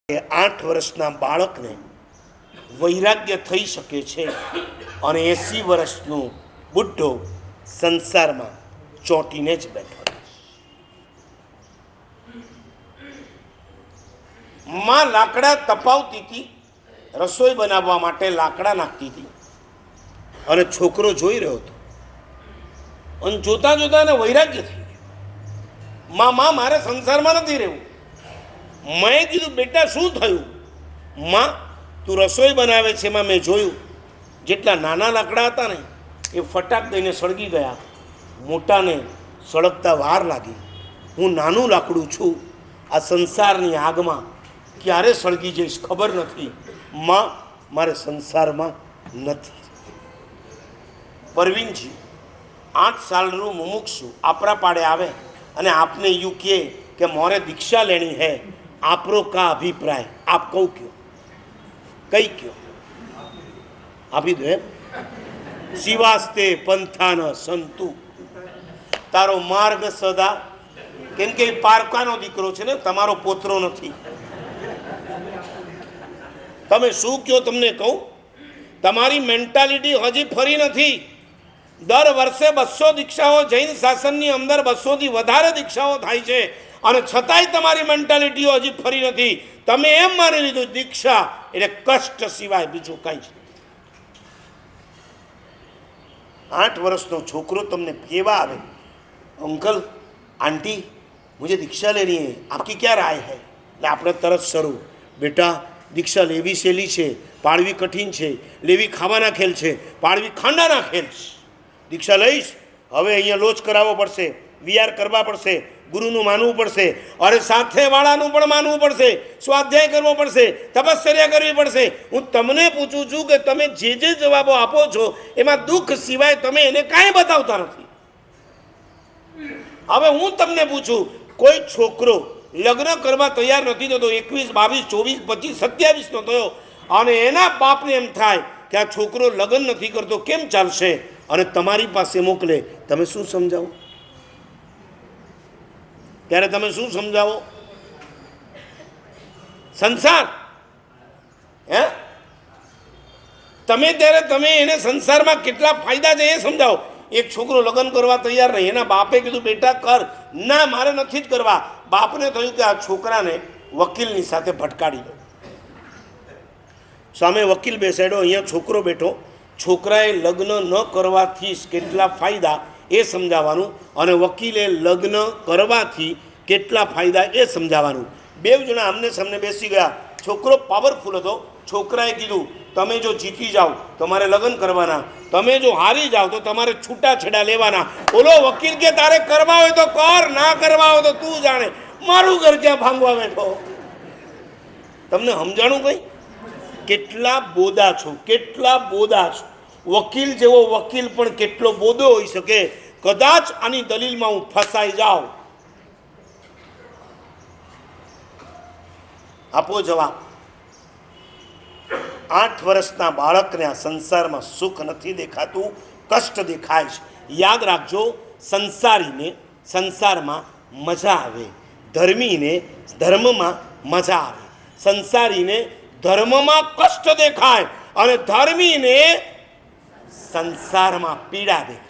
8 વર્ષના બાળકને વૈરાગ્ય થઈ શકે છે અને 80 વર્ષનો બુઢ્ઢો સંસારમાં ચોંટીને જ બેઠો. માં લાકડા તપાવતી હતી, રસોઈ બનાવવા માટે લાકડા નાખતી હતી અને છોકરો જોઈ રહ્યો હતો અને જોતા જોતા એને વૈરાગ્ય થઈ ગયું. માં મારે સંસારમાં નથી રહેવું. મેં કીધું બેટા શું થયું? માં તું રસોઈ બનાવે છે એમાં મેં જોયું જેટલા નાના લાકડા હતા ને એ ફટાક દઈને સળગી ગયા, મોટાને સળગતા વાર લાગી. હું નાનું લાકડું છું, આ સંસારની આગમાં ક્યારે સળગી જઈશ ખબર નથી. માં મારે સંસારમાં નથી. પરવીનજી 8 સાલનું મુમુક્ષુ આપણા પાડે આવે અને આપને यूं કહે કે मोरे दीक्षा लेनी है, आपरो का अभिप्राय? आप कहू क्यों? कई क्यों? આપી દો એમ. શિવાસ્તે પંથાન સંતુ, તારો માર્ગ સદા, કેમ કે પારકાનો દીકરો છે ને, તમારો પોતરો નથી. તમે શું કયો તમને કહું, તમારી મેન્ટાલિટી હજી ફરી નથી. દર વર્ષે 200 દીક્ષાઓ જૈન શાસનની અંદર 200 થી વધારે દીક્ષાઓ થાય છે અને છતાંય તમારી મેન્ટાલિટીઓ હજી ફરી નથી. તમે એમ માની લીધું દીક્ષા એટલે કષ્ટ સિવાય બીજું કંઈ જ. 8 વર્ષનો છોકરો તમને કહેવા આવે, અંકલ આंटी मुझे दीक्षा लेनी है, आपकी क्या राय है? એટલે આપણે તરત શરૂ, બેટા દીક્ષા લેવી સહેલી છે, પાળવી કઠિન છે. લેવી ખાવાના ખેલ છે, પાળવી ખાંડાના ખેલ છે. દીક્ષા લઈશ, હવે અહીંયા લોચ કરાવવો પડશે, વિહાર કરવા પડશે, ગુરુનું માનવું પડશે, અરે સાથેવાળાનું પણ માનવું પડશે, સ્વાધ્યાય કરવો પડશે, તપશ્ચર્યા કરવી પડશે. હું તમને પૂછું છું કે તમે જે જે જવાબો આપો છો એમાં દુઃખ સિવાય તમે એને કાંઈ બતાવતા નથી. હવે હું તમને પૂછું, કોઈ છોકરો લગ્ન કરવા તૈયાર નથી થતો, 21, 22, 24, 25, 27નો થયો અને એના બાપને એમ થાય કે આ છોકરો લગ્ન નથી કરતો, કેમ ચાલશે, અને તમારી પાસે મોકલે, તમે શું સમજાવો? ત્યારે તમે શું સમજાવો? સંસાર હે તમે ત્યારે તમે એને સંસારમાં કેટલા ફાયદા છે એ સમજાવો. એક છોકરો લગ્ન કરવા તૈયાર નહીં, એના બાપે કીધું બેટા કર, ના મારે નથી જ કરવા. બાપને થયું કે આ છોકરાને વકીલની સાથે ભટકાડી દો. સામે વકીલ બેસાડ્યો, અહીંયા છોકરો બેઠો. છોકરાએ લગ્ન ન કરવાથી કેટલા ફાયદા એ સમજાવવાનું અને વકીલે લગ્ન કરવાથી કેટલા ફાયદા એ સમજાવવાનું. બે જણા આમને સામને બેસી ગયા. છોકરો પાવરફુલ હતો. છોકરાએ કીધું તમે જો જીતી જાઓ તો મારે લગ્ન કરવાના, તમે જો હારી જાઓ તો તમારે છૂટાછેડા લેવાના. ઓલો વકીલ કે તારે કરવા હોય તો કર, ના કરવા હોય તો તું જાણે, મારું ઘર ક્યાં ભાંગવા બેઠો? તમને સમજાણું કંઈ? કેટલા બોદા છો, કેટલા બોદા છો. વકીલ જેવો વકીલ પણ કેટલો બોદો હોઈ શકે. કદાચ આની દલીલમાં હું ફસાઈ જાઉં. આપો જવાબ. 8 વર્ષના બાળકને આ સંસારમાં સુખ નથી દેખાતું, કષ્ટ દેખાય છે. યાદ રાખજો, સંસારીને સંસારમાં મજા આવે, ધર્મીને ધર્મમાં મજા આવે. સંસારીને ધર્મમાં કષ્ટ દેખાય અને ધર્મીને સંસારમાં પીડા દેખાય.